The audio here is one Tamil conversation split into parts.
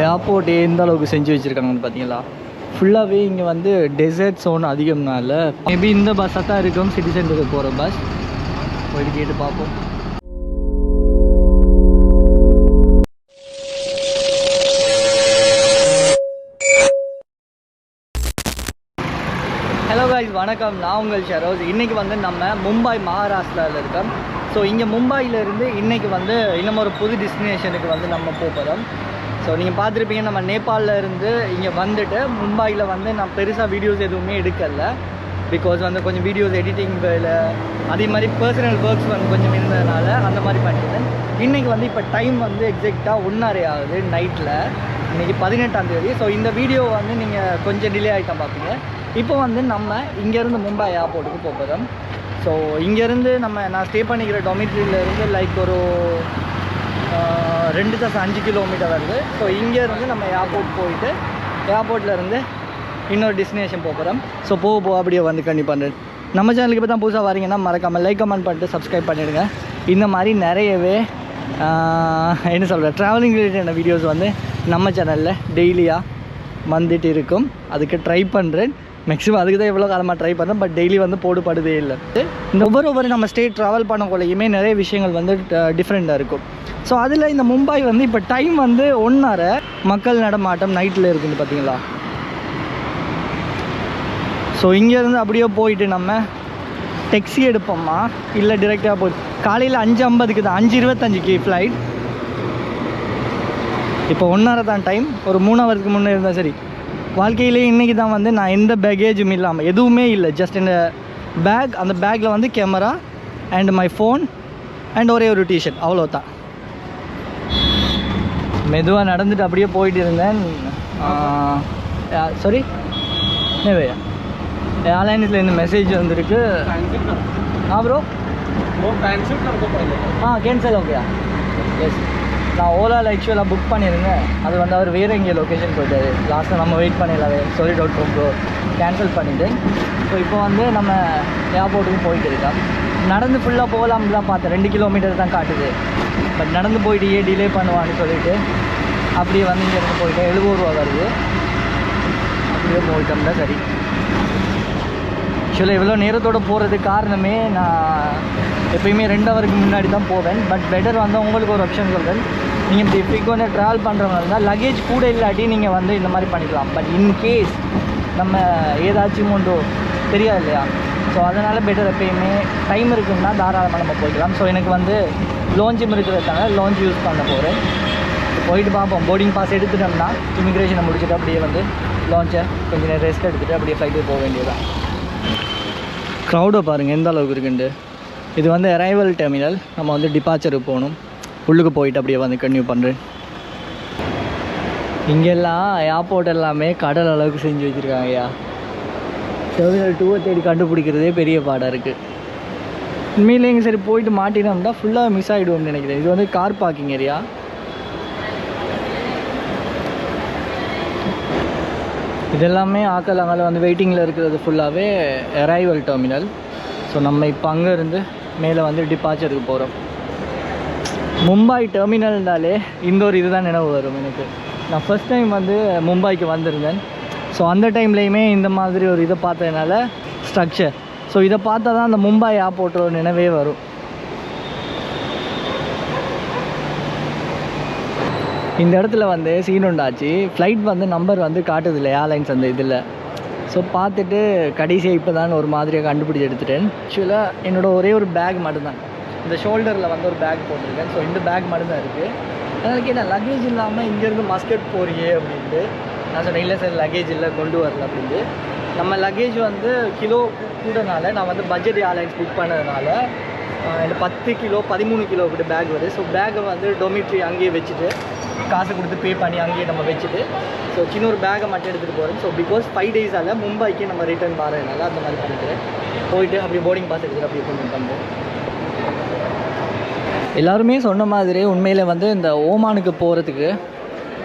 ஏர்போர்ட் எந்த அளவுக்கு செஞ்சு வச்சுருக்காங்கன்னு பார்த்தீங்களா. ஃபுல்லாகவே இங்கே வந்து டெசர்ட் சோன் அதிகம்னால மேபி இந்த பஸ்ஸாக தான் இருக்கும், சிட்டி சென்டருக்கு போகிற பஸ். போயிட்டு கேட்டு பார்ப்போம். ஹலோ காய்ஸ், வணக்கம். நான் உங்கள் ஷரோஸ். இன்றைக்கி வந்து நம்ம மும்பை மகாராஷ்டிராவில் இருக்கோம். ஸோ இங்கே மும்பையிலேருந்து இன்றைக்கி வந்து இன்னும் ஒரு புது டெஸ்டினேஷனுக்கு வந்து நம்ம போகிறோம். ஸோ நீங்கள் பார்த்துருப்பீங்க, நம்ம நேபாளில் இருந்து இங்கே வந்துட்டு மும்பையில் வந்து நான் பெருசாக வீடியோஸ் எதுவுமே எடுக்கலை. பிகாஸ் வந்து கொஞ்சம் வீடியோஸ் எடிட்டிங் வேலை, அதே மாதிரி பர்சனல் ஒர்க்ஸ் வந்து கொஞ்சம் இருந்ததுனால அந்த மாதிரி பண்ணியிருந்தேன். இன்றைக்கி வந்து இப்போ டைம் வந்து எக்ஸாக்டாக 1:30 ஆகுது நைட்டில். இன்றைக்கி 18ஆம் தேதி. ஸோ இந்த வீடியோ வந்து நீங்கள் கொஞ்சம் டிலே ஆகிட்டா பார்ப்பீங்க. இப்போ வந்து நம்ம இங்கேருந்து மும்பை ஏர்போர்ட்டுக்கு போகிறோம். ஸோ இங்கேருந்து நான் ஸ்டே பண்ணிக்கிற டொமிட்ரியிலேருந்து லைக் ஒரு 2.5 கிலோமீட்டர் வருது. ஸோ இங்கேருந்து நம்ம ஏர்போர்ட் போயிட்டு ஏர்போர்ட்லேருந்து இன்னொரு டெஸ்டினேஷன் போகிறோம். ஸோ போக அப்படியே வந்து கண்டிப்பாக நம்ம சேனலுக்கு இப்போ தான் புதுசாக வரீங்கன்னா மறக்காமல் லைக் கமெண்ட் பண்ணிட்டு சப்ஸ்கிரைப் பண்ணிவிடுங்க. இந்த மாதிரி நிறையவே என்ன சொல்கிறேன், ட்ராவலிங் ரிலேட்டடான வீடியோஸ் வந்து நம்ம சேனலில் டெய்லியாக வந்துட்டு இருக்கும். அதுக்கு ட்ரை பண்ணுறேன். மேக்ஸிமம் அதுக்கு தான் எவ்வளோ காலமாக ட்ரை பண்ணுறேன். பட் டெய்லி வந்து போடுபடுதே இல்லை. இந்த ஒவ்வொரு நம்ம ஸ்டேட் ட்ராவல் பண்ணக்குள்ளேயுமே நிறைய விஷயங்கள் வந்து டிஃப்ரெண்ட்டாக இருக்கும். ஸோ அதில் இந்த மும்பை வந்து இப்போ டைம் வந்து 1:30, மக்கள் நடமாட்டம் நைட்டில் இருக்குது பார்த்தீங்களா. ஸோ இங்கேருந்து அப்படியே போயிட்டு நம்ம டெக்ஸி எடுப்போம்மா, இல்லை டிரெக்டாக போய் காலையில் 5:50க்கு தான், 5:25க்கு ஃப்ளைட். இப்போ 1:30 தான் டைம். ஒரு 3 ஹவருக்கு முன்னே இருந்தால் சரி. வாழ்க்கையிலே இன்றைக்கி தான் வந்து நான் எந்த பேக்கேஜும் இல்லாமல், எதுவுமே இல்லை, ஜஸ்ட் இந்த பேக், அந்த பேக்கில் வந்து camera and my phone and ஒரே ஒரு டிஷர்ட், அவ்வளோதான். மெதுவாக நடந்துட்டு அப்படியே போயிட்டு இருந்தேன். சாரி வேயா ஏர்லைன்ஸில் இந்த மெசேஜ் வந்துருக்கு. ப்ரோ கேன்சல் ஓகேயா. எஸ், நான் ஓலாவில் ஆக்சுவலாக புக் பண்ணியிருந்தேன். அது வந்து அவர் வேறு எங்கேயோ லொக்கேஷன் போயிட்டார். லாஸ்ட்டாக நம்ம வெயிட் பண்ணிடலாம் சொல்லி ப்ரோ கேன்சல் பண்ணிவிட்டேன். ஸோ இப்போ வந்து நம்ம ஏர்போர்ட்டுக்கு போயிட்டு இருக்கோம். நடந்து ஃபுல்லாக போகலாம்னு தான் பார்த்தேன். 2 கிலோமீட்டர் தான் காட்டுது. பட் நடந்து போயிட்டு டிலே பண்ணுவான்னு சொல்லிவிட்டு அப்படியே வந்து இங்கேருந்து போயிட்டேன். 70 ரூபா வருது. அப்படியே போயிட்டோம்னா சரி. ஆக்சுவலாக இவ்வளோ நேரத்தோடு போகிறதுக்கு காரணமே, நான் எப்பயுமே 2 ஹவருக்கு முன்னாடி தான் போவேன். பட் பெட்டர் வந்து உங்களுக்கு ஒரு ஆப்ஷன் சொல்கிறேன். நீங்கள் இப்படி ஃப்ரீக்வெண்ட்டாக ட்ராவல் பண்ணுறவங்க இருந்தால் லக்கேஜ் கூட இல்லாட்டி நீங்கள் வந்து இந்த மாதிரி பண்ணிக்கலாம். பட் இன்கேஸ் நம்ம ஏதாச்சும் ஒன்று தெரியாது இல்லையா. ஸோ அதனால் பெட்டர் எப்பயுமே டைம் இருக்குன்னா தாராளமாக நம்ம போய்க்கலாம். ஸோ எனக்கு வந்து லாஞ்சும் இருக்கிறதுனால லாஞ்ச் யூஸ் பண்ண போகிறேன். போயிட்டு பார்ப்போம். போர்டிங் பாஸ் எடுத்துட்டோம்னா இமிக்ரேஷனை முடிச்சுட்டு அப்படியே வந்து லான்ச்சை கொஞ்சம் நேரம் ரெஸ்ட் எடுத்துகிட்டு அப்படியே ஃப்ளைட்டு போக வேண்டியதுதான். க்ரௌடை பாருங்கள் எந்த அளவுக்கு இருக்குண்டு. இது வந்து அரைவல் டெர்மினல். நம்ம வந்து டிபார்ச்சருக்கு போகணும். உள்ளுக்கு போயிட்டு அப்படியே வந்து கன்டினியூ பண்ணுறேன். இங்கெல்லாம் ஏர்போர்ட் எல்லாமே கடல் அளவுக்கு செஞ்சு வச்சுருக்காங்கய்யா. டெர்மினல் 2 தேடி கண்டுபிடிக்கிறதே பெரிய பாடாக இருக்குது. உண்மையிலே இங்கே சரி போயிட்டு மாட்டினோம்னா ஃபுல்லாக மிஸ் ஆகிடுவோம்னு நினைக்கிறேன். இது வந்து கார் பார்க்கிங் ஏரியா. இதெல்லாமே ஆக்கள் அங்கே வந்து வெயிட்டிங்கில் இருக்கிறது ஃபுல்லாகவே அரைவல் டெர்மினல். ஸோ நம்ம இப்போ அங்கே இருந்து மேலே வந்து டிபார்ச்சருக்கு போகிறோம். மும்பை டெர்மினல்னாலே இந்த ஒரு இதுதான் நினைவு வரும் எனக்கு. நான் ஃபஸ்ட் டைம் வந்து மும்பைக்கு வந்திருந்தேன். ஸோ அந்த டைம்லேயுமே இந்த மாதிரி ஒரு இதை பார்த்ததுனால ஸ்ட்ரக்சர், ஸோ இதை பார்த்தா தான் அந்த மும்பை ஏர்போர்ட் ஒரு நினைவே வரும். இந்த இடத்துல வந்து சீன் உண்டாச்சு. ஃப்ளைட் வந்து நம்பர் வந்து காட்டுதில்லை ஏர்லைன்ஸ் அந்த இதில். ஸோ பார்த்துட்டு கடைசியாக இப்போ தான் ஒரு மாதிரியாக கண்டுபிடிச்சி எடுத்துட்டேன். ஆக்சுவலாக என்னோடய ஒரே ஒரு பேக் மட்டும்தான், இந்த ஷோல்டரில் வந்து ஒரு பேக் போட்டிருக்கேன். ஸோ இந்த பேக் மட்டும்தான் இருக்குது. அதனால் கேட்டேன், லக்கேஜ் இல்லாமல் இங்கேருந்து மஸ்கட் போறியே அப்படின்ட்டு. நான் சொன்னேன், இல்லை சார் லக்கேஜ் இல்லை, கொண்டு வரல அப்படின்ட்டு. நம்ம லக்கேஜ் வந்து கிலோ கூடனால நான் வந்து பட்ஜெட் ஏர்லைன்ஸ் புக் பண்ணதுனால எனக்கு 10 கிலோ 13 கிலோ கிட்ட பேக் வருது. ஸோ பேக்கை வந்து டொமிட்ரி அங்கேயே வச்சுட்டு காசு கொடுத்து பே பண்ணி அங்கேயே நம்ம வச்சுட்டு ஸோ சின்ன ஒரு பேக்கை மட்டும் எடுத்துகிட்டு போகிறேன். ஸோ பிகாஸ் 5 டேஸால் மும்பைக்கு நம்ம ரிட்டர்ன் மாறதுனால அந்த மாதிரி பண்ணிக்கிறேன். போயிட்டு அப்படியே போர்டிங் பாஸ் எடுத்துகிட்டு அப்படியே கொண்டு பண்ணுறேன். எல்லாருமே சொன்ன மாதிரி உண்மையில் வந்து இந்த ஓமானுக்கு போகிறதுக்கு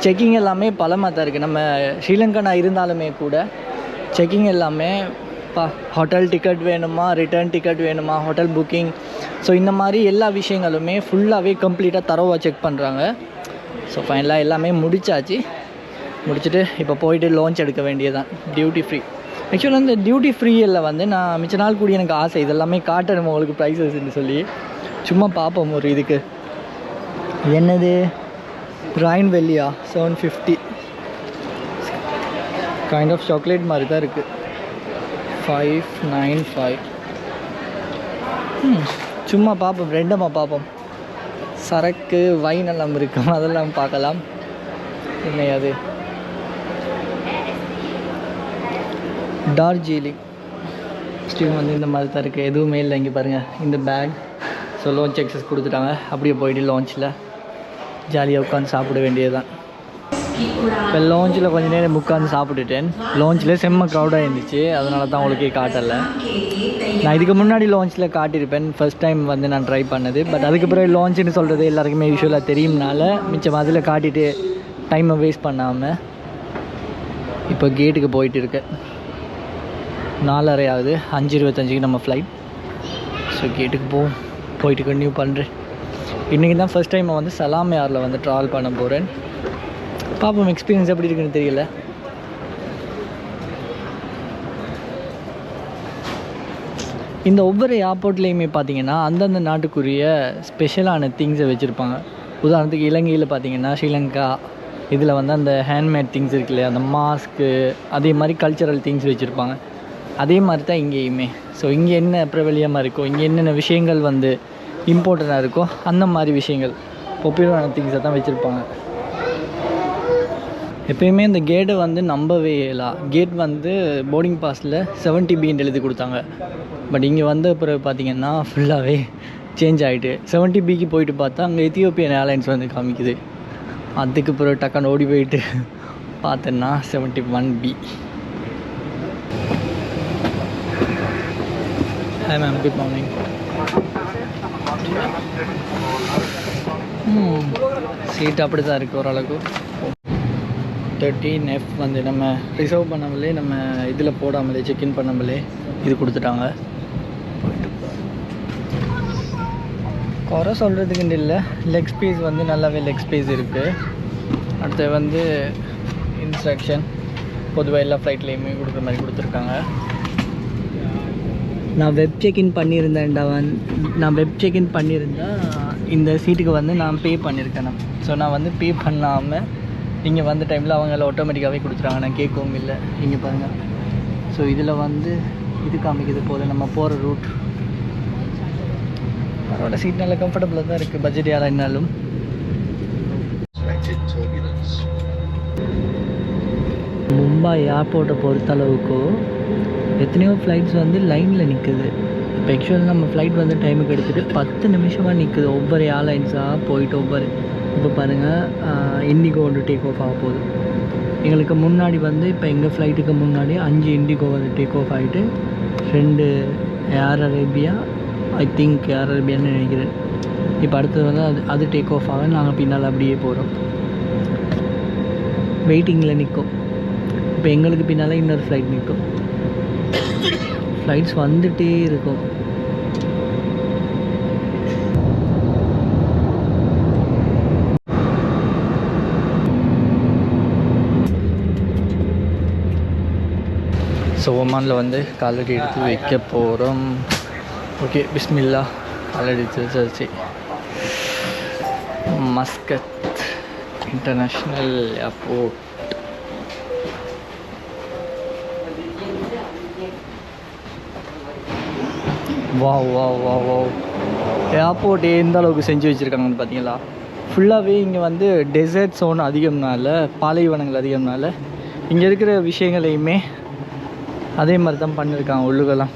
செக்கிங் எல்லாமே பலமாக தான் இருக்குது. நம்ம ஸ்ரீலங்கனாக இருந்தாலுமே கூட செக்கிங் எல்லாமே ஹோட்டல் டிக்கெட் வேணுமா, ரிட்டர்ன் டிக்கெட் வேணுமா, ஹோட்டல் புக்கிங், ஸோ இந்த மாதிரி எல்லா விஷயங்களுமே ஃபுல்லாகவே கம்ப்ளீட்டாக தரோவாக செக் பண்ணுறாங்க. ஸோ ஃபைனலாக எல்லாமே முடிச்சாச்சு. முடிச்சுட்டு இப்போ போயிட்டு லான்ச் எடுக்க வேண்டியதான். Duty free. ஆக்சுவலாக இந்த டியூட்டி ஃப்ரீயில் வந்து நான் மிச்ச நாள் கூடி எனக்கு ஆசை இதெல்லாமே காட்டணும் உங்களுக்கு ப்ரைஸஸ்ன்னு சொல்லி. சும்மா பார்ப்போம் ஒரு இதுக்கு. என்னது ராயின் வெல்லியா 750 கைண்ட் ஆஃப் சாக்லேட் மாதிரி தான் இருக்குது. 595. சும்மா பார்ப்போம், ரெண்டமாக பார்ப்போம். சரக்கு வைன் எல்லாம் இருக்கும், அதெல்லாம் பார்க்கலாம். என்னையாது டார்ஜிலிங் ஸ்டீம் வந்து இந்த மாதிரி தான் இருக்குது. எதுவுமே இல்லை இங்கே பாருங்கள். இந்த பேக் ஸோ லான்ச் எக்ஸஸ் கொடுத்துட்டாங்க. அப்படியே போயிட்டு லான்ச்சில் ஜாலியாக உட்காந்து சாப்பிட வேண்டியது தான். இப்போ லான்ச்சில் கொஞ்சம் நேரம் உட்காந்து சாப்பிட்டுட்டேன். லான்ச்சில் செம்ம க்ரௌடாக இருந்துச்சு, அதனால தான் உங்களுக்கே காட்டலை. நான் இதுக்கு முன்னாடி லான்ச்சில் காட்டியிருப்பேன், ஃபர்ஸ்ட் டைம் வந்து நான் ட்ரை பண்ணது. பட் அதுக்கப்புறம் லான்ச்சுன்னு சொல்கிறது எல்லாருக்குமே யூஸ்வலாக தெரியும்னால மிச்சம் அதில் காட்டிட்டு டைமை வேஸ்ட் பண்ணாமல் இப்போ கேட்டுக்கு போயிட்டு இருக்கேன். 4:30 ஆகுது. 5:25க்கு நம்ம ஃப்ளைட். ஸோ கேட்டுக்கு போயிட்டு கண்டினியூ பண்ணுறேன். இன்றைக்கி தான் ஃபர்ஸ்ட் டைம் வந்து சலாம் ஏரில் வந்து ட்ராவல் பண்ண போகிறேன். பார்ப்போம் எக்ஸ்பீரியன்ஸ் எப்படி இருக்குன்னு தெரியல. இந்த ஒவ்வொரு ஏர்போர்ட்லேயுமே பார்த்தீங்கன்னா அந்தந்த நாட்டுக்குரிய ஸ்பெஷலான திங்ஸை வச்சுருப்பாங்க. உதாரணத்துக்கு இலங்கையில் பார்த்தீங்கன்னா ஸ்ரீலங்கா இதில் வந்து அந்த ஹேண்ட்மேட் திங்ஸ் இருக்கு இல்லையா, அந்த மாஸ்க்கு, அதே மாதிரி கல்ச்சரல் திங்ஸ் வச்சுருப்பாங்க. அதே மாதிரி தான் இங்கேயுமே. ஸோ இங்கே என்ன பிரபலியமாக இருக்கோ, இங்கே என்னென்ன விஷயங்கள் வந்து இம்பார்ட்டண்ட்டாக இருக்கோ அந்த மாதிரி விஷயங்கள் பாப்புலரான திங்ஸை தான் வச்சுருப்பாங்க. எப்பயுமே இந்த கேட்டை வந்து நம்பவே இல்லை. கேட் வந்து போர்டிங் பாஸில் 70B எழுதி கொடுத்தாங்க. பட் இங்கே வந்த பிறகு பார்த்திங்கன்னா ஃபுல்லாகவே சேஞ்ச் ஆகிட்டு 70Bக்கு போயிட்டு பார்த்தா அங்கே எத்தியோப்பியன் ஏர்லைன்ஸ் வந்து காமிக்குது. அதுக்கு பிறகு டக்குன்னு ஓடி போயிட்டு பார்த்தேன்னா 71B. Hi ma'am, good morning. Seat அப்படி தான் இருக்குது ஓரளவுக்கு. 13F வந்து நம்ம ரிசர்வ் பண்ணாமலே, நம்ம இதில் போடாமலே, செக்இன் பண்ணாமலே இது கொடுத்துட்டாங்க. குறை சொல்கிறதுக்குன்னு இல்லை, லெக் ஸ்பேஸ் வந்து நல்லாவே லெக் ஸ்பேஸ் இருக்குது. அடுத்து வந்து இன்ஸ்ட்ரக்ஷன் பொதுவாக எல்லா ஃப்ளைட்லேயுமே கொடுக்குற மாதிரி கொடுத்துருக்காங்க. நான் வெப் செக்இன் பண்ணியிருந்தேன். இந்த சீட்டுக்கு வந்து நான் பே பண்ணியிருக்கேன். ஸோ நான் வந்து பே பண்ணாமல் இங்கே வந்த டைமில் அவங்கள ஆட்டோமேட்டிக்காகவே கொடுத்துட்டாங்க. நான் கேட்கவும் இல்லை. இங்கே பாருங்கள். ஸோ இதில் வந்து இது காமிக்குது போல் நம்ம போகிற ரூட். அதோட சீட் நல்லா கம்ஃபர்டபுளாக தான் இருக்குது, பட்ஜெட் யாராயிருந்தாலும். மும்பை ஏர்போர்ட்டை பொறுத்தளவுக்கு எத்தனையோ ஃப்ளைட்ஸ் வந்து லைனில் நிற்குது. இப்போ ஆக்சுவலாக நம்ம ஃப்ளைட் வந்து டைமுக்கு எடுத்துகிட்டு 10 நிமிஷமாக நிற்குது. ஒவ்வொரு ஏர்லைன்ஸாக போயிட்டு ஒவ்வொரு. இப்போ பாருங்கள், இண்டிகோ வந்து டேக் ஆஃப் ஆக போகுது. எங்களுக்கு முன்னாடி வந்து இப்போ எங்கள் ஃப்ளைட்டுக்கு முன்னாடி 5 இண்டிகோ வந்து டேக் ஆஃப் ஆகிட்டு 2 ஏர் அரேபியா, ஐ திங்க் ஏர் அரேபியான்னு நினைக்கிறேன். இப்போ அடுத்தது வந்து அது டேக் ஆஃப் ஆக நாங்கள் பின்னால் அப்படியே போகிறோம். வெயிட்டிங்கில் நிற்கும். இப்போ எங்களுக்கு பின்னால் இன்னொரு ஃப்ளைட் நிற்கும். ஃப்ளைட்ஸ் வந்துகிட்டே இருக்கும். ஸோ ஒமானில் வந்து காலடி எடுத்து வைக்க போகிறோம். ஓகே, பிஸ்மில்லா. காலடி எடுத்து வச்சாச்சு. Muscat international airport. Wow wow wow wow. Airport எந்த அளவுக்கு செஞ்சு வச்சுருக்காங்கன்னு பார்த்தீங்களா? ஃபுல்லாகவே இங்கே வந்து டெசர்ட் சோன் அதிகம்னால, பாலைவனங்கள் அதிகம்னால இங்கே இருக்கிற விஷயங்களையுமே அதே மாதிரி தான் பண்ணியிருக்காங்க. உள்ளுக்கெல்லாம்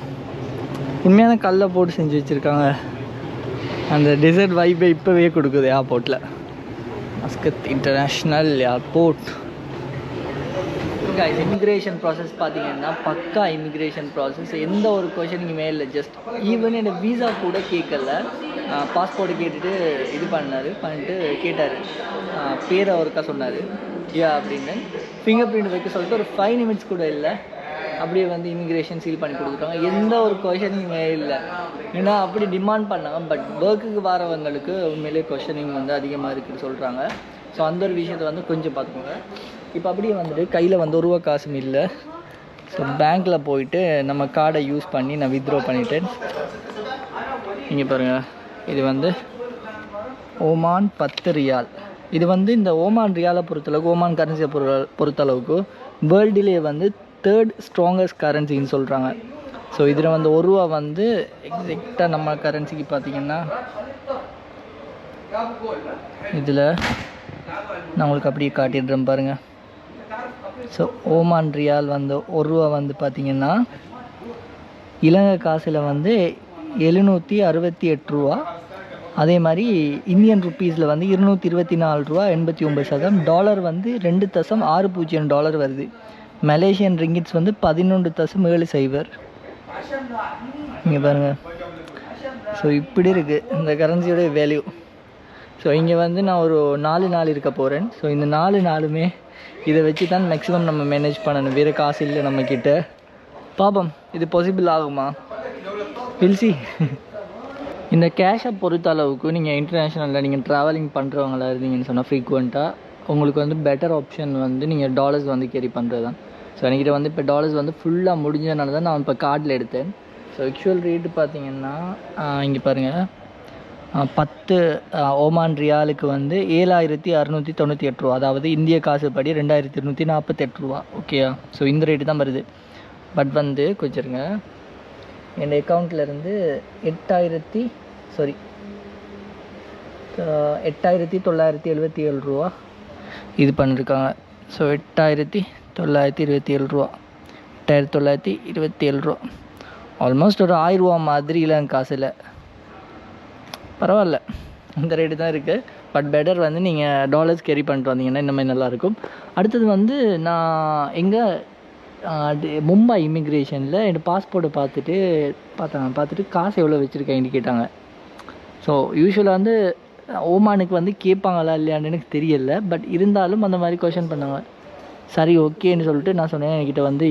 உண்மையான கல்லை போட்டு செஞ்சு வச்சுருக்காங்க. அந்த டெசர்ட் வைப்பை இப்போவே கொடுக்குது ஏர்போர்ட்டில். Muscat international airport. Immigration process பார்த்தீங்கன்னா பக்கா இமிக்ரேஷன் ப்ராசஸ். எந்த ஒரு கொஷனிங்குமே இல்லை. ஜஸ்ட் ஈவன் என்னோடய வீசா கூட கேட்கல. பாஸ்போர்ட்டு கேட்டுட்டு இது பண்ணிட்டு கேட்டார். பேரை ஒருக்கா சொன்னார் அப்படின்னு. ஃபிங்கர் பிரிண்ட் வைக்க சொல்லிட்டு ஒரு 5 நிமிட்ஸ் கூட இல்லை, அப்படியே வந்து இமிக்ரேஷன் சீல் பண்ணி கொடுத்துட்டாங்க. எந்த ஒரு கொஷனிங்குமே இல்லை. ஏன்னா அப்படி டிமாண்ட் பண்ணாங்க. பட் ஒர்க்குக்கு வரவங்களுக்கு உண்மையிலே கொஷனிங் வந்து அதிகமாக இருக்குதுன்னு சொல்கிறாங்க. ஸோ அந்த ஒரு விஷயத்தை வந்து கொஞ்சம் பார்த்துக்கோங்க. இப்போ அப்படியே வந்துட்டு கையில் வந்து ரூபா காசும் இல்லை. ஸோ பேங்க்கில் போயிட்டு நம்ம கார்டை யூஸ் பண்ணி நான் வித்ட்ரா பண்ணிட்டேன். இங்கே பாருங்கள், இது வந்து ஓமான் 10 ரியால். இது வந்து இந்த ஓமான் ரியாலை பொறுத்தளவுக்கு, ஓமான் கரன்சியை பொறுத்தளவுக்கு வேர்ல்டுலேயே வந்து 3rd ஸ்ட்ராங்கஸ்ட் கரன்சின்னு சொல்கிறாங்க. ஸோ இதில் வந்து ஒரு ரூபா வந்து எக்ஸாக்டாக நம்ம கரன்சிக்கு பார்த்திங்கன்னா இதில் நான் உங்களுக்கு அப்படியே காட்டிடுறேன் பாருங்கள். ஸோ ஓமான் ரியால் வந்து ஒரு ரூபா வந்து பார்த்திங்கன்னா இலங்கை காசில் வந்து 768 ரூபா. அதே மாதிரி இந்தியன் ருப்பீஸில் வந்து 224 ரூபா 89 டாலர் வந்து 2.60 டாலர் வருது. மலேசியன் ரிங்கிட்ஸ் வந்து 11.70. இங்கே பாருங்கள். ஸோ இப்படி இருக்குது இந்த கரன்சியோட வேல்யூ. ஸோ இங்கே வந்து நான் ஒரு 4 நாள் இருக்க போகிறேன். ஸோ இந்த 4 நாளுமே இதை வச்சு தான் மேக்ஸிமம் நம்ம மேனேஜ் பண்ணணும். வேறு காசு இல்லை நம்மக்கிட்ட. பாப்போம் இது பாசிபிள் ஆகுமா, வில்சி. இந்த கேஷை பொறுத்த அளவுக்கு நீங்கள் இன்டர்நேஷ்னலில் நீங்கள் ட்ராவலிங் பண்ணுறவங்களா இருந்தீங்கன்னு சொன்னால் ஃப்ரீக்வெண்ட்டாக உங்களுக்கு வந்து பெட்டர் ஆப்ஷன் வந்து நீங்கள் டாலர்ஸ் வந்து கேரி பண்ணுறது தான். ஸோ என்கிட்ட வந்து இப்போ டாலர்ஸ் வந்து ஃபுல்லாக முடிஞ்சதுனால தான் நான் இப்போ கார்டில் எடுத்தேன். ஸோ ஆக்சுவல் ரேட்டு பார்த்தீங்கன்னா இங்கே பாருங்கள், 10 ஓமான் ரியாலுக்கு வந்து 7698 ரூபா, அதாவது இந்திய காசுப்படி 2248 ரூபா. ஓகேயா? ஸோ இந்த ரேட்டு தான் வருது. பட் வந்து கொஞ்சிருங்க, என் அக்கௌண்ட்லேருந்து 8,977 ரூபா இது பண்ணியிருக்காங்க. ஸோ 8,927 ரூபா, 8,927 ரூபா, ஆல்மோஸ்ட் ஒரு 1000 ரூபா மாதிரி இலங்கை காசில். பரவாயில்ல, இந்த ரேட்டு தான் இருக்குது. பட் பெட்டர் வந்து நீங்கள் டாலர்ஸ் கேரி பண்ணிட்டு வந்தீங்கன்னா இந்த மாதிரி நல்லாயிருக்கும். அடுத்தது வந்து நான் எங்கே மும்பை இமிக்ரேஷனில் என் பாஸ்போர்ட்டை பார்த்துட்டு காசு எவ்வளோ வச்சுருக்கேன்னு கேட்டாங்க. ஸோ யூஸ்வலாக வந்து ஓமானுக்கு வந்து கேட்பாங்களா இல்லையான்னு எனக்கு தெரியலை. பட் இருந்தாலும் அந்த மாதிரி கொஷன் பண்ணாங்க. சரி ஓகேன்னு சொல்லிட்டு நான் சொன்னேன், என்கிட்ட வந்து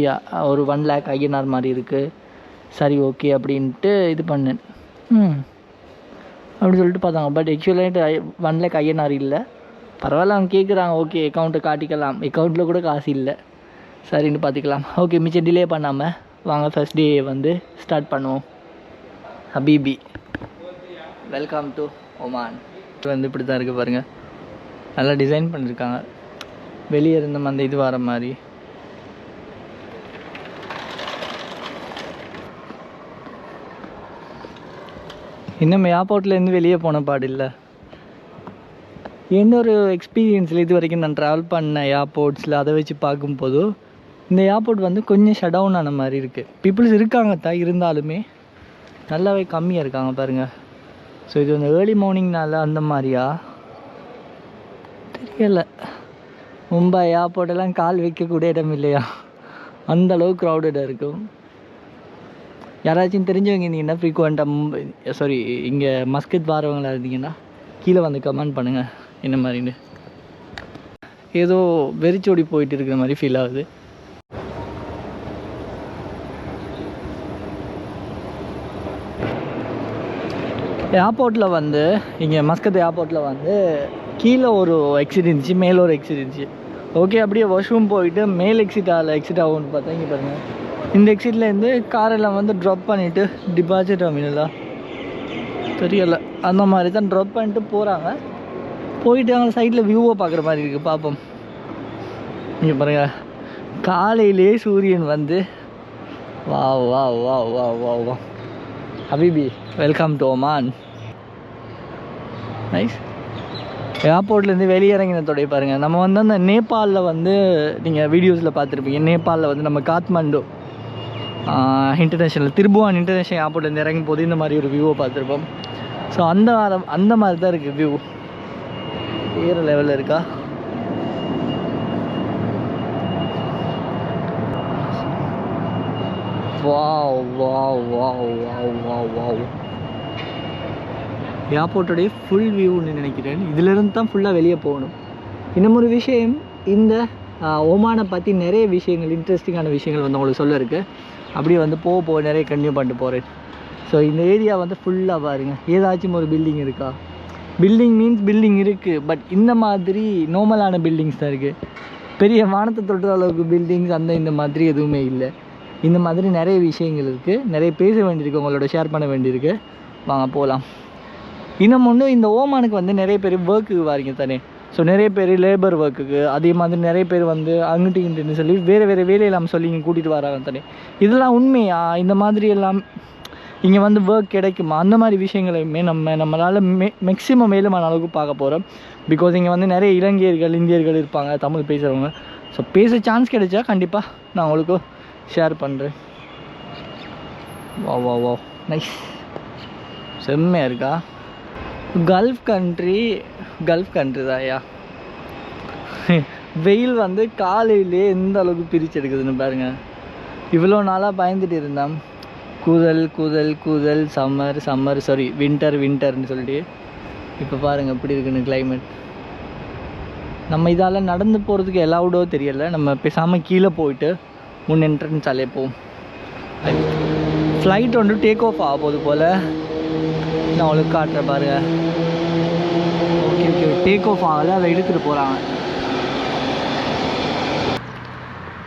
ஒரு 1 lakh INR மாதிரி இருக்குது. சரி ஓகே அப்படின்ட்டு இது பண்ணேன். அப்படின்னு சொல்லிட்டு பார்த்தாங்க. பட் ஆக்சுவலாக 1 lakh INR இல்லை. பரவாயில்ல, அவங்க கேட்குறாங்க. ஓகே அக்கௌண்ட்டை காட்டிக்கலாம், அக்கௌண்ட்டில் கூட காசு இல்லை. சரின்னு பார்த்துக்கலாம். ஓகே, மிச்சம் டிலே பண்ணாமல் வாங்க ஃபர்ஸ்ட் டே வந்து ஸ்டார்ட் பண்ணுவோம். ஹபீபி, வெல்கம் டு ஒமான். வந்து இப்படி தான் இருக்குது பாருங்கள். நல்லா டிசைன் பண்ணியிருக்காங்க. வெளியே இருந்த அந்த இது வர மாதிரி. இன்னும் ஏர்போர்ட்லேருந்து வெளியே போன பாடு இல்லை. என்னொரு எக்ஸ்பீரியன்ஸில் இது வரைக்கும் நான் ட்ராவல் பண்ண ஏர்போர்ட்ஸில் அதை வச்சு பார்க்கும்போது இந்த ஏர்போர்ட் வந்து கொஞ்சம் ஷட் டவுன் ஆன மாதிரி இருக்குது. பீப்புள்ஸ் இருக்காங்க தான், இருந்தாலுமே நல்லாவே கம்மியாக இருக்காங்க பாருங்கள். ஸோ இது வந்து ஏர்லி மார்னிங்னால அந்த மாதிரியா தெரியலை. மும்பை ஏர்போர்ட்டெல்லாம் கால் வைக்கக்கூடிய இடம் இல்லையா, அந்தளவுக்கு க்ரௌடடாக இருக்கும். யாராச்சும் தெரிஞ்சவங்க இருந்தீங்கன்னா ஃப்ரீக்வெண்ட்டாக இங்கே மஸ்கத் வரவங்களா இருந்தீங்கன்னா கீழே வந்து கமெண்ட் பண்ணுங்கள். என்ன மாதிரின்னு ஏதோ வெறிச்சோடி போயிட்டு இருக்கிற மாதிரி ஃபீல் ஆகுது. ஏர்போர்ட்டில் வந்து இங்கே மஸ்கத் ஏர்போர்ட்டில் வந்து கீழே ஒரு எக்ஸிட் இருந்துச்சு, மேலே ஒரு எக்ஸிட் இருந்துச்சு. ஓகே, அப்படியே வாஷ்ரூம் போயிட்டு மேல் எக்ஸிட் ஆகும்னு பார்த்தா இங்கே பாருங்கள், இந்த எக்ஸிட்லேருந்து காரெல்லாம் வந்து ட்ராப் பண்ணிவிட்டு டிபார்ச்சர் டெர்மினலாக தெரியலை, அந்த மாதிரி தான் ட்ராப் பண்ணிட்டு போகிறாங்க. போயிட்டு அவங்க சைடில் வியூவை பார்க்குற மாதிரி இருக்குது. பார்ப்போம். இங்கே பாருங்கள், காலையிலே சூரியன் வந்து வா வா வா வா வா வா. ஹபீபி, வெல்கம் டு ஒமான். நைஸ். ஏர்போர்ட்லேருந்து வெளியிறங்கினதோடைய பாருங்கள், நம்ம வந்து அந்த நேபாளில் வந்து நீங்கள் வீடியோஸில் பார்த்துருப்பீங்க. நேபாளில் வந்து நம்ம காத்மாண்டு இன்டர்நேஷ்னல் திருபுவான் இன்டர்நேஷ்னல் ஏர்போர்ட்லேருந்து இறங்கும் போது இந்த மாதிரி ஒரு வியூவை பார்த்துருப்போம். ஸோ அந்த மாதிரி தான் இருக்குது வியூ. வேறு லெவலில் இருக்கா. Wow wow wow wow wow wow. ஏர்போர்ட்டோடைய ஃபுல் வியூன்னு நினைக்கிறேன். இதிலிருந்து தான் ஃபுல்லாக வெளியே போகணும். இன்னும் ஒரு விஷயம், இந்த ஒமானை பற்றி நிறைய விஷயங்கள், இன்ட்ரெஸ்டிங்கான விஷயங்கள் வந்து உங்களுக்கு சொல்ல இருக்குது. அப்படியே வந்து போக நிறைய கன்டினியூ பண்ணிட்டு போகிறேன். ஸோ இந்த ஏரியா வந்து ஃபுல்லாக பாருங்கள், ஏதாச்சும் ஒரு பில்டிங் இருக்கா, பில்டிங் மீன்ஸ் பில்டிங் இருக்குது, பட் இந்த மாதிரி நார்மலான பில்டிங்ஸ் தான் இருக்குது. பெரிய வானத்தை தொட்டுற அளவுக்கு பில்டிங்ஸ் இந்த மாதிரி எதுவுமே இல்லை. இந்த மாதிரி நிறைய விஷயங்கள் இருக்குது, நிறைய பேச வேண்டியிருக்கு, உங்களோட ஷேர் பண்ண வேண்டியிருக்கு. வாங்க போகலாம். இன்னும் ஒன்று, இந்த ஓமானுக்கு வந்து நிறைய பேர் ஒர்க்குக்கு வாரிங்க தானே. ஸோ நிறைய பேர் லேபர் ஒர்க்குக்கு, அதே மாதிரி நிறைய பேர் வந்து அங்கிட்டு இங்கிட்டுன்னு சொல்லி வேறு வேலையெல்லாம் சொல்லி இங்கே கூட்டிகிட்டு வராங்க தானே. இதெல்லாம் உண்மையா? இந்த மாதிரி எல்லாம் இங்கே வந்து ஒர்க் கிடைக்குமா? அந்த மாதிரி விஷயங்களையுமே நம்மளால் மேக்ஸிமம் மேலுமான அளவுக்கு பார்க்க போகிறோம். பிகாஸ் இங்கே வந்து நிறைய இலங்கையர்கள், இந்தியர்கள் இருப்பாங்க, தமிழ் பேசுகிறவங்க. ஸோ பேச சான்ஸ் கிடைச்சா கண்டிப்பாக நான் உங்களுக்கு ஷேர் பண்ணுறேன். வா வா வா நைஸ், செம்மையாக இருக்கா. கல்ஃப் கண்ட்ரி தான்யா. வெயில் வந்து காலையிலே எந்த அளவுக்கு பிரித்து எடுக்குதுன்னு பாருங்கள். இவ்வளோ நாளாக பயந்துட்டு இருந்தேன், கூதல் சம்மர் சாரி வின்டர்னு சொல்லிட்டு. இப்போ பாருங்கள் எப்படி இருக்குன்னு கிளைமேட். நம்ம இதால் நடந்து போகிறதுக்கு எல்லோடோ தெரியலை. நம்ம பேசாமல் கீழே போயிட்டு முன் என்ட்ரன்ஸ் அலைப்போம். ஃப்ளைட் வந்து டேக் ஆஃப் ஆக போகுது போல். நான் அவளுக்கு காட்டுறேன் பாருங்க. ஓகே டேக் ஆஃப் ஆகலை, அதை எடுத்துகிட்டு போகிறாங்க.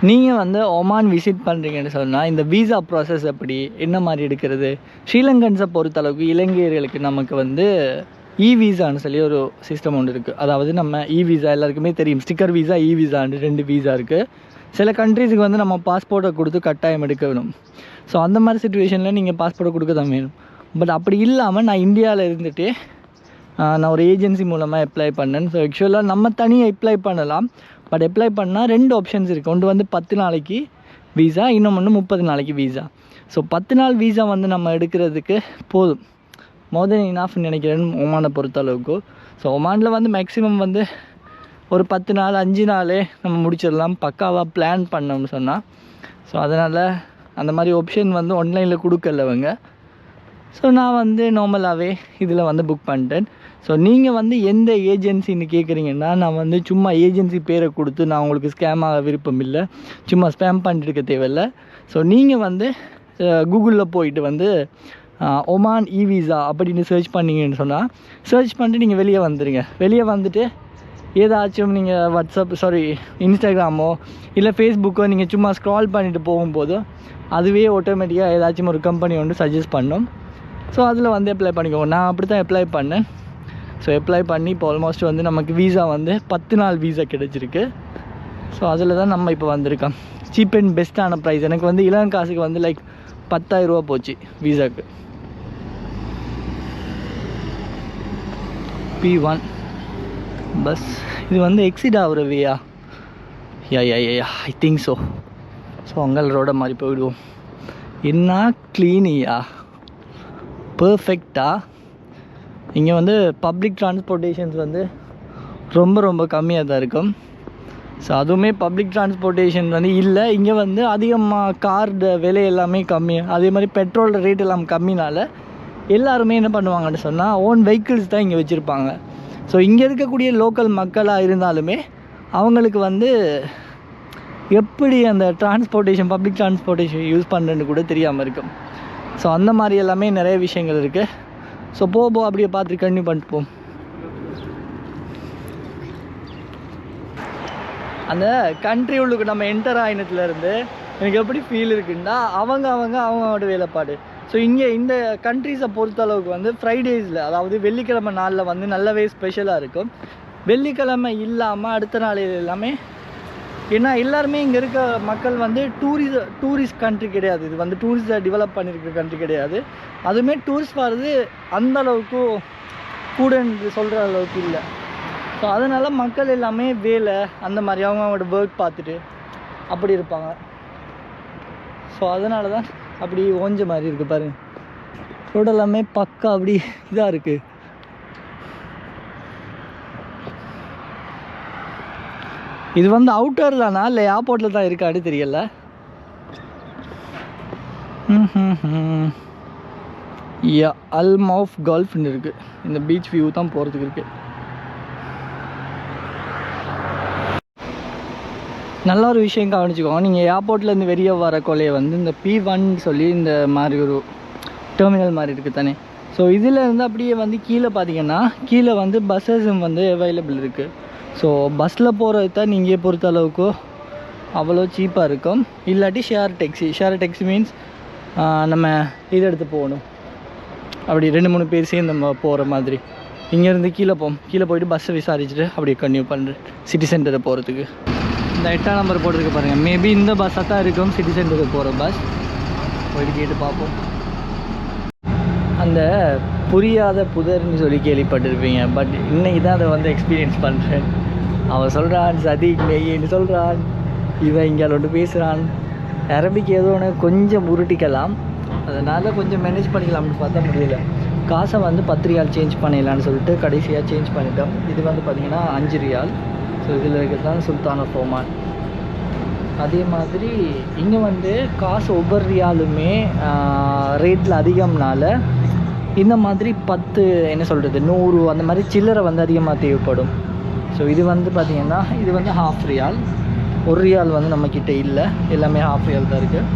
நீங்கள் வந்து ஒமான் விசிட் பண்ணுறீங்கன்னு சொன்னால் இந்த வீசா ப்ராசஸ் எப்படி, என்ன மாதிரி எடுக்கிறது? ஸ்ரீலங்கன்ஸை பொறுத்தளவுக்கு இலங்கையர்களுக்கு நமக்கு வந்து வீசான்னு சொல்லி ஒரு சிஸ்டம் ஒன்று இருக்குது. அதாவது நம்ம வீசா எல்லாருக்குமே தெரியும், ஸ்டிக்கர் வீசா, வீசான்னு 2 வீசா இருக்குது. சில கண்ட்ரீஸுக்கு வந்து நம்ம பாஸ்போர்ட்டை கொடுத்து கட்டாயம் எடுக்க வேணும். ஸோ அந்த மாதிரி சுச்சுவேஷனில் நீங்கள் பாஸ்போர்ட்டை கொடுக்க தான் வேணும். பட் அப்படி இல்லாமல் நான் இந்தியாவில் இருந்துகிட்டே நான் ஒரு ஏஜென்சி மூலமாக அப்ளை பண்ணேன். ஸோ ஆக்சுவலாக நம்ம தனியாக அப்ளை பண்ணலாம். பட் அப்ளை பண்ணால் 2 ஆப்ஷன்ஸ் இருக்குது. ஒன்று வந்து 10 நாளைக்கு வீசா, இன்னொன்று 30 நாளைக்கு வீசா. ஸோ 10 நாள் வீசா வந்து நம்ம எடுக்கிறதுக்கு போதும், மோர் தென் இனாஃப்னு நினைக்கிறேன் ஒமானை பொறுத்தளவுக்கு. ஸோ ஒமானில் வந்து மேக்ஸிமம் வந்து ஒரு 10 நாள் 5 நாளே நம்ம முடிச்சிடலாம், பக்காவாக பிளான் பண்ணோம்னு சொன்னால். ஸோ அதனால் அந்த மாதிரி ஆப்ஷன் வந்து ஆன்லைனில் கொடுக்கலவங்க. ஸோ நான் வந்து நார்மலாகவே இதில் வந்து புக் பண்ணிட்டேன். ஸோ நீங்கள் வந்து எந்த ஏஜென்சின்னு கேட்குறீங்கன்னா, நான் வந்து சும்மா ஏஜென்சி பேரை கொடுத்து நான் உங்களுக்கு ஸ்கேம் ஆக விருப்பம் இல்லை, சும்மா ஸ்பேம் பண்ணிட்டு இருக்க தேவையில்லை. ஸோ நீங்கள் வந்து கூகுளில் போயிட்டு வந்து ஒமான் வீசா அப்படின்னு சர்ச் பண்ணிங்கன்னு சொன்னால், சர்ச் பண்ணிட்டு நீங்கள் வெளியே வந்துடுங்க. வெளியே வந்துட்டு ஏதாச்சும் நீங்கள் இன்ஸ்டாகிராமோ இல்லை ஃபேஸ்புக்கோ நீங்கள் சும்மா ஸ்க்ரால் பண்ணிவிட்டு போகும்போது அதுவே ஆட்டோமேட்டிக்காக ஏதாச்சும் ஒரு கம்பெனி வந்து சஜஸ்ட் பண்ணும். ஸோ அதில் வந்து அப்ளை பண்ணிக்கோங்க. நான் அப்படி தான் அப்ளை பண்ணேன். ஸோ அப்ளை பண்ணி இப்போ ஆல்மோஸ்ட் வந்து நமக்கு வீசா வந்து 10 நாள் வீசா கிடச்சிருக்கு. ஸோ அதில் தான் நம்ம இப்போ வந்திருக்கோம். சீப் அண்ட் பெஸ்ட்டான ப்ரைஸ். எனக்கு வந்து இளம் காசுக்கு வந்து லைக் 10,000 ரூபா போச்சு வீசாக்கு. P1 பஸ் இது வந்து எக்ஸிட் ஆகிற வேயா? யா ஐ திங்க் ஸோ. ஸோ அங்கே ரோட மாதிரி போயிடுவோம். என்ன க்ளீனியா, பர்ஃபெக்டாக. இங்கே வந்து பப்ளிக் டிரான்ஸ்போர்ட்டேஷன்ஸ் வந்து ரொம்ப கம்மியாக தான் இருக்கும். ஸோ அதுவுமே பப்ளிக் டிரான்ஸ்போர்ட்டேஷன் வந்து இல்லை. இங்கே வந்து அதிகமாக கார்டு விலை எல்லாமே கம்மி, அதே மாதிரி பெட்ரோல் ரேட் எல்லாம் கம்மினால எல்லாருமே என்ன பண்ணுவாங்கன்னு சொன்னால் ஓன் வெஹிக்கிள்ஸ் தான் இங்கே வச்சுருப்பாங்க. ஸோ இங்கே இருக்கக்கூடிய லோக்கல் மக்களாக இருந்தாலுமே அவங்களுக்கு வந்து எப்படி அந்த பப்ளிக் டிரான்ஸ்போர்ட்டேஷன் யூஸ் பண்ணுறேன்னு கூட தெரியாமல் இருக்கும். ஸோ அந்த மாதிரி எல்லாமே நிறைய விஷயங்கள் இருக்குது. ஸோ போக அப்படியே பார்த்து கண்டினியூ பண்ணிட்டு போம். அந்த கண்ட்ரி உள்ளுக்கு நம்ம என்டர் ஆயினத்துலேருந்து எனக்கு எப்படி ஃபீல் இருக்குன்னா, அவங்களோட வேலைப்பாடு. ஸோ இங்கே இந்த கண்ட்ரிஸை பொறுத்தளவுக்கு வந்து ஃப்ரைடேஸில், அதாவது வெள்ளிக்கிழமை நாளில் வந்து நல்லாவே ஸ்பெஷலாக இருக்கும். வெள்ளிக்கிழமை இல்லாமல் அடுத்த நாள் எல்லாமே, ஏன்னா எல்லாருமே இங்கே இருக்க மக்கள் வந்து டூரிஸ்ட் கண்ட்ரி கிடையாது. இது வந்து டூரிஸ்ட்டை டெவலப் பண்ணியிருக்க கண்ட்ரி கிடையாது. அதுவுமே டூரிஸ்ட் வர்றது அந்தளவுக்கு கூடன்னு சொல்கிற அளவுக்கு இல்லை. ஸோ அதனால் மக்கள் எல்லாமே வேலை அந்த மாதிரி அவங்களோட ஒர்க் பார்த்துட்டு அப்படி இருப்பாங்க. ஸோ அதனால தான் அப்படி ஓஞ்ச மாதிரி இருக்குது பாருங்கள். ரோடு எல்லாமே பக்கா அப்படி இதாக இருக்குது. இது வந்து அவுட்டர் தானா இல்லை ஏர்போர்ட்டில் தான் இருக்கான்னு தெரியல. அல்மவுஃப் கால்ஃப்னு இருக்குது. இந்த பீச் வியூ தான் போகிறதுக்கு இருக்குது. நல்ல ஒரு விஷயம் கவனிச்சுக்கோங்க. நீங்கள் ஏர்போர்ட்லேருந்து வெளியே வர கொலையை வந்து இந்த P1 சொல்லி இந்த மாதிரி ஒரு டெர்மினல் மாதிரி இருக்குது தானே, ஸோ இதில் இருந்து அப்படியே வந்து கீழே பார்த்தீங்கன்னா கீழே வந்து பஸ்ஸஸும் வந்து அவைலபிள் இருக்குது. ஸோ பஸ்ஸில் போகிறது தான் நீங்கள் பொறுத்த அளவுக்கு அவ்வளோ சீப்பாக இருக்கும். இல்லாட்டி ஷேர் டேக்ஸி மீன்ஸ் நம்ம இதை எடுத்து போகணும், அப்படி 2-3 பேர் சேர்ந்து நம்ம போகிற மாதிரி. இங்கேருந்து கீழே போயிட்டு பஸ்ஸை விசாரிச்சுட்டு அப்படியே கன்டினியூ பண்ணுறேன் சிட்டி சென்டரை போகிறதுக்கு. இந்த 8ஆம் நம்பர் போட்டிருக்கு பாருங்கள், மேபி இந்த பஸ்ஸாக தான் இருக்கும் சிட்டி சென்டருக்கு போகிற பஸ். போயிட்டு கேட்டு பார்ப்போம். அந்த புரியாத புதர்னு சொல்லி கேள்விப்பட்டிருப்பீங்க, பட் இன்னைக்கு தான் அதை வந்து எக்ஸ்பீரியன்ஸ் பண்ணுறேன். அவன் சொல்கிறான் சதீக் நெய்ன்னு சொல்கிறான், இவன் இங்கே ஒன்று பேசுகிறான். அரபிக் ஏதோ ஒன்று கொஞ்சம் உருட்டிக்கலாம், அதனால் கொஞ்சம் மேனேஜ் பண்ணிக்கலாம்னு பார்த்தா முடியல. காசை வந்து 10 ரியால் சேஞ்ச் பண்ணிடலான்னு சொல்லிட்டு கடைசியாக சேஞ்ச் பண்ணிட்டோம். இது வந்து பார்த்திங்கன்னா 5 ரியால். ஸோ இதில் இருக்கிறது தான் சுல்தான் ஆஃப் ஒமான். அதே மாதிரி இங்கே வந்து காசு ஒவ்வொரு ரியாலுமே ரேட்டில் அதிகம்னால இந்த மாதிரி 10 என்ன சொல்கிறது 100 அந்த மாதிரி சில்லறை வந்து அதிகமாக தேவைப்படும். ஸோ இது வந்து பார்த்திங்கன்னா இது வந்து ½ ரியால், 1 ரியால் வந்து நம்மக்கிட்ட இல்லை, எல்லாமே ½ ரியால் தான் இருக்குது.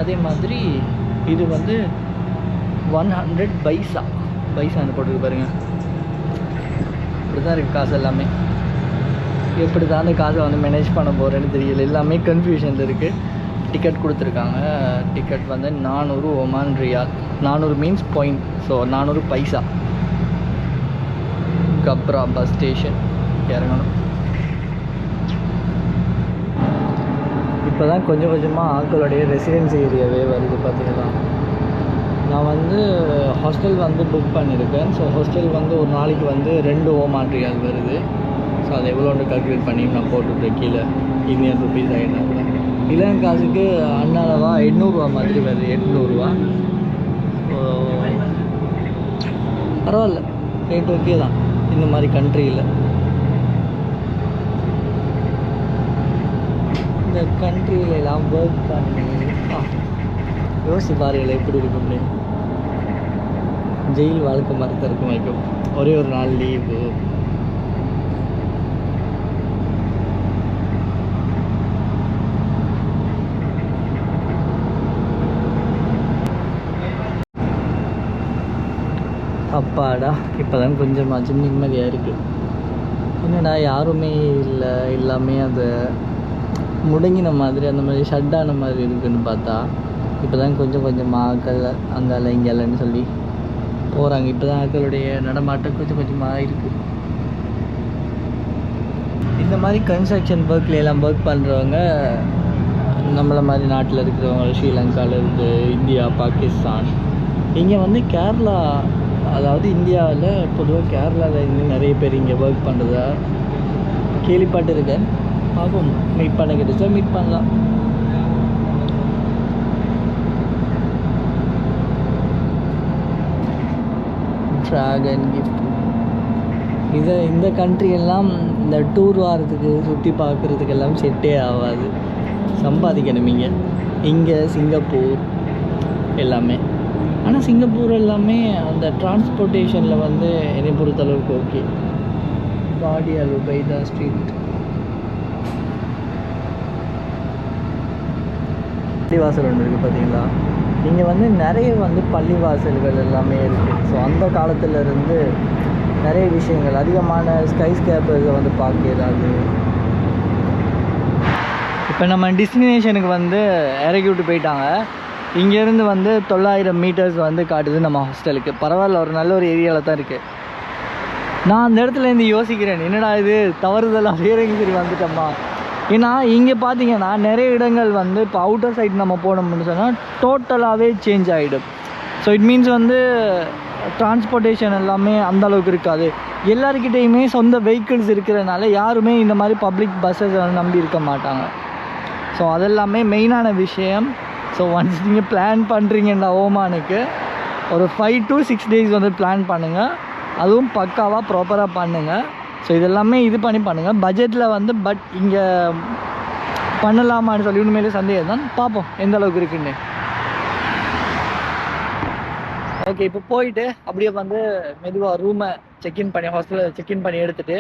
அதே மாதிரி இது வந்து 100 பைசான்னு போட்டுருக்கு பாருங்கள். இப்படி தான் இருக்குது காசு எல்லாமே. எப்படி தான் அந்த காசை வந்து மேனேஜ் பண்ண போகிறேன்னு தெரியல, எல்லாமே கன்ஃபியூஷனில் இருக்குது. டிக்கெட் கொடுத்துருக்காங்க. டிக்கெட் வந்து 400 ஒமான் ரியால். 400 மீன்ஸ் பாயிண்ட், ஸோ 400 பைசா. கப்ரா பஸ் ஸ்டேஷன் இறங்கணும். இப்போ தான் கொஞ்சம் கொஞ்சமாக ஆட்களுடைய ரெசிடென்சி ஏரியாவே வருது பார்த்தீங்களா. நான் வந்து ஹாஸ்டல் வந்து புக் பண்ணியிருக்கேன். ஸோ ஹாஸ்டல் வந்து ஒரு நாளைக்கு வந்து 2 ஒமான் ரியால் வருது. ஸோ அதை எவ்வளோன்னு கால்குலேட் பண்ணி நான் போட்டுவிட்டேன் கீழே. இந்தியன் ருபீஸ் ஆகிடுறாங்க. இளம் காசுக்கு அண்ணாளவா 800 ரூபா மாதிரி வருது, 800 ரூபா. ஸோ பரவாயில்ல, ரேட் ஓகே தான் இந்த மாதிரி கண்ட்ரியில். இந்த கண்ட்ரியில் எல்லாம் ஒர்க் பண்ணி யோசிச்சு பாருங்கள் எப்படி இருக்கும்னு. ஜெயில் வாழ்க்கை மாதிரி தான் இருக்கும். வைக்கும் ஒரே ஒரு நாள் லீவு. அப்பாடா, இப்போ தான் கொஞ்சமாச்சும் நிம்மதியாக இருக்குது. என்னடா யாருமே இல்லை, எல்லாமே அது முடங்கின மாதிரி அந்த மாதிரி ஷட்டான மாதிரி இருக்குதுன்னு பார்த்தா இப்போ தான் கொஞ்சம் கொஞ்சமாக ஆக்கள் அங்கால இங்கேலன்னு சொல்லி போகிறாங்க. இப்போ தான் ஆக்களுடைய நடமாட்டம் கொஞ்சம் கொஞ்சமாக இருக்குது. இந்த மாதிரி கன்ஸ்ட்ரக்ஷன் ஒர்க்கில் எல்லாம் ஒர்க் பண்ணுறவங்க நம்மளை மாதிரி நாட்டில் இருக்கிறவங்க, ஸ்ரீலங்காவிலேருந்து, இந்தியா, பாகிஸ்தான், இங்கே வந்து கேரளா, அதாவது இந்தியாவில் பொதுவாக கேரளாவில் இருந்து நிறைய பேர் இங்கே ஒர்க் பண்ணுறதா கேள்விப்பட்டிருக்கேன். பார்ப்போம், மீட் பண்ண கிடைச்சா மீட் பண்ணலாம். ட்ராகன் கிஃப்ட் இந்த கண்ட்ரியெல்லாம் இந்த டூர் வாரத்துக்கு சுற்றி பார்க்குறதுக்கெல்லாம் செட்டே ஆகாது. சம்பாதிக்கணும் இங்கே சிங்கப்பூர் எல்லாமே. ஆனால் சிங்கப்பூர் எல்லாமே அந்த டிரான்ஸ்போர்ட்டேஷனில் வந்து என்னை பொறுத்தளவுக்கு ஓகே. பாடி அலுபைதா ஸ்ட்ரீட் பள்ளிவாசல் ஒன்று இருக்குது பார்த்தீங்களா. இங்கே வந்து நிறைய வந்து பள்ளிவாசல்கள் எல்லாமே இருக்குது. ஸோ அந்த காலத்துலேருந்து நிறைய விஷயங்கள், அதிகமான ஸ்கைஸ்கேப்பர்ஸை வந்து பார்க்கிறாது. இப்போ நம்ம டெஸ்டினேஷனுக்கு வந்து இறக்கி விட்டு போயிட்டாங்க. இங்கேருந்து வந்து 900 மீட்டர்ஸ் வந்து காட்டுது நம்ம ஹாஸ்டலுக்கு. பரவாயில்ல, ஒரு நல்ல ஒரு ஏரியாவில் தான் இருக்குது. நான் அந்த இடத்துலேருந்து யோசிக்கிறேன், என்னடா இது தவறுதெல்லாம் வேற எங்கே சரி வந்துட்டோம்மா. ஏன்னா இங்கே பார்த்தீங்கன்னா நிறைய இடங்கள் வந்து இப்போ அவுட்டர் சைட் நம்ம போனோம்னு சொன்னால் டோட்டலாகவே சேஞ்ச் ஆகிடும். ஸோ இட் மீன்ஸ் வந்து டிரான்ஸ்போர்ட்டேஷன் எல்லாமே அந்தளவுக்கு இருக்காது. எல்லாருக்கிட்டேயுமே சொந்த வெஹிக்கிள்ஸ் இருக்கிறதுனால யாருமே இந்த மாதிரி பப்ளிக் பஸ்ஸஸ் நம்பி இருக்க மாட்டாங்க. ஸோ அதெல்லாமே மெயினான விஷயம். ஸோ ஒன்ஸ் நீங்கள் பிளான் பண்ணுறீங்கன்னா ஓமானுக்கு ஒரு 5 to 6 days வந்து பிளான் பண்ணுங்கள். அதுவும் பக்காவாக ப்ராப்பராக பண்ணுங்கள். ஸோ இதெல்லாமே இது பண்ணி பண்ணுங்கள் பட்ஜெட்டில் வந்து. பட் இங்கே பண்ணலாமான்னு சொல்லி உண்மையிலே சந்தேகம் தான். பார்ப்போம் எந்த அளவுக்கு இருக்குன்னு. ஓகே, இப்போ போயிட்டு அப்படியே வந்து மெதுவாக ரூமை செக்இன் பண்ணி, ஹாஸ்டலில் செக்இன் பண்ணி எடுத்துகிட்டு,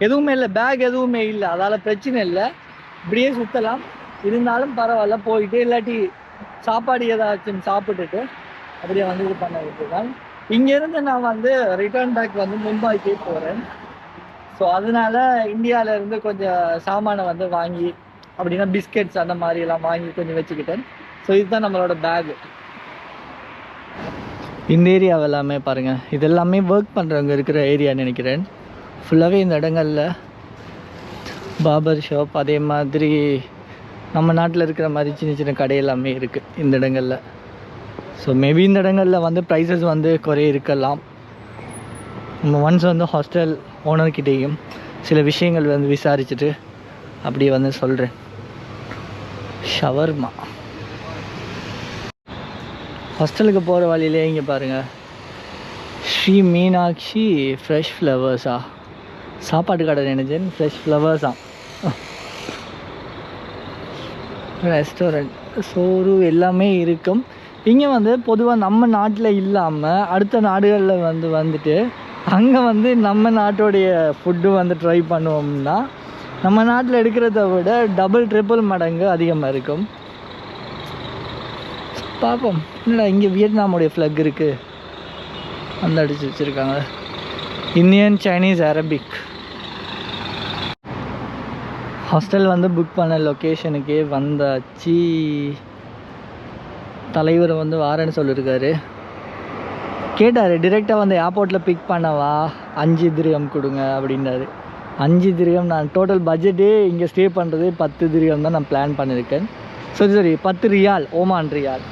எதுவுமே இல்லை, பேக் எதுவுமே இல்லை, அதால் பிரச்சனை இல்லை, இப்படியே சுற்றலாம். இருந்தாலும் பரவாயில்ல, போயிட்டு இல்லாட்டி சாப்பாடு ஏதாச்சும் சாப்பிட்டுட்டு அப்படியே வந்து இது பண்ண விட்டுதான். இங்கேருந்து நான் வந்து ரிட்டர்ன் பேக் வந்து மும்பைக்கே போகிறேன். ஸோ அதனால இந்தியாவிலேருந்து கொஞ்சம் சாமானை வந்து வாங்கி அப்படின்னா பிஸ்கெட்ஸ் அந்த மாதிரிலாம் வாங்கி கொஞ்சம் வச்சுக்கிட்டேன். ஸோ இதுதான் நம்மளோட பேகு. இந்த ஏரியாவை எல்லாமே பாருங்கள், இது எல்லாமே ஒர்க் பண்ணுறவங்க இருக்கிற ஏரியான்னு நினைக்கிறேன். ஃபுல்லாகவே இந்த இடங்களில் பார்பர் ஷாப், அதே மாதிரி நம்ம நாட்டில் இருக்கிற மாதிரி சின்ன சின்ன கடை எல்லாமே இருக்குது இந்த இடங்களில். ஸோ மேபி இந்த இடங்களில் வந்து ப்ரைஸஸ் வந்து குறைய இருக்கலாம். நம்ம ஒன்ஸ் வந்து ஹாஸ்டல் ஓனர்கிட்டையும் சில விஷயங்கள் வந்து விசாரிச்சுட்டு அப்படி வந்து சொல்கிறேன். ஷவர்மா ஹாஸ்டலுக்கு போகிற வழியிலே இங்கே பாருங்கள், ஸ்ரீ மீனாட்சி ஃப்ரெஷ் ஃப்ளவர்ஸா சாப்பாட்டு கடை நினைச்சேன். ஃப்ரெஷ் ஃப்ளவர்ஸா ரெஸ்டாரண்ட், சோறு எல்லாமே இருக்கும். இங்கே வந்து பொதுவாக நம்ம நாட்டில் இல்லாமல் அடுத்த நாடுகளில் வந்துட்டு அங்கே வந்து நம்ம நாட்டோடைய ஃபுட்டு வந்து ட்ரை பண்ணுவோம்னா நம்ம நாட்டில் எடுக்கிறத விட டபுள் ட்ரிபிள் மடங்கு அதிகமாக இருக்கும். பார்ப்போம். என்னடா இங்கே வியட்நாமுடைய ஃப்ளக் இருக்குது, அந்த அடிச்சு வச்சுருக்காங்க. Indian, Chinese, Arabic. ஹாஸ்டல் வந்து புக் பண்ண லொக்கேஷனுக்கே வந்தாச்சு. தலைவர் வந்து வாரேன்னு சொல்லியிருக்காரு. கேட்டார், டிரெக்டாக வந்து ஏர்போர்ட்டில் பிக் பண்ணவா, 5 திரகம் கொடுங்க அப்படின்னாரு. 5 திரகம், நான் டோட்டல் பட்ஜெட்டே இங்கே ஸ்டே பண்ணுறது 10 திரகம் தான் நான் பிளான் பண்ணியிருக்கேன். சரி 10 ரியால், ஓமான் ரியால்.